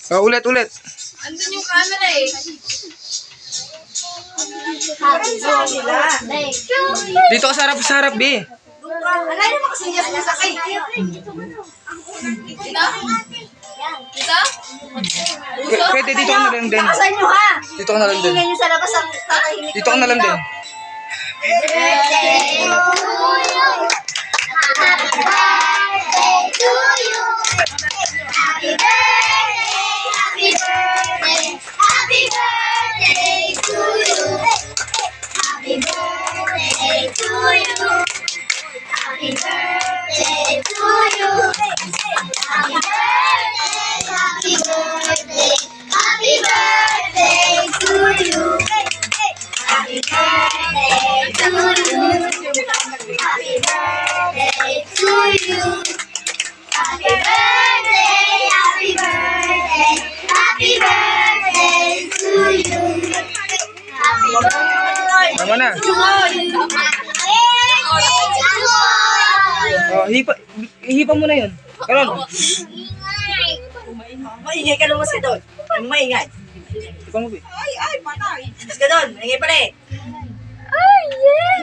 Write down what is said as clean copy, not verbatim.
Oh, ulit, ulit. Andun yung camera eh. Dito ka sa harap, B. Alay naman kasi niya sinasakay. Dito? Dito? Pwede dito ka na lang din. Saan nyo ha? Dito ka na lang din. Ingay nyo sa labas ang tatahimik. Dito ka na lang din. Tama na. Oh, hipa mo na yun. Karon. Maingay ka naman sa doon. Ano maingay? Hipa mo, B. Ay, patay. Mas ka doon. Maingay pala eh. Ay, yeah!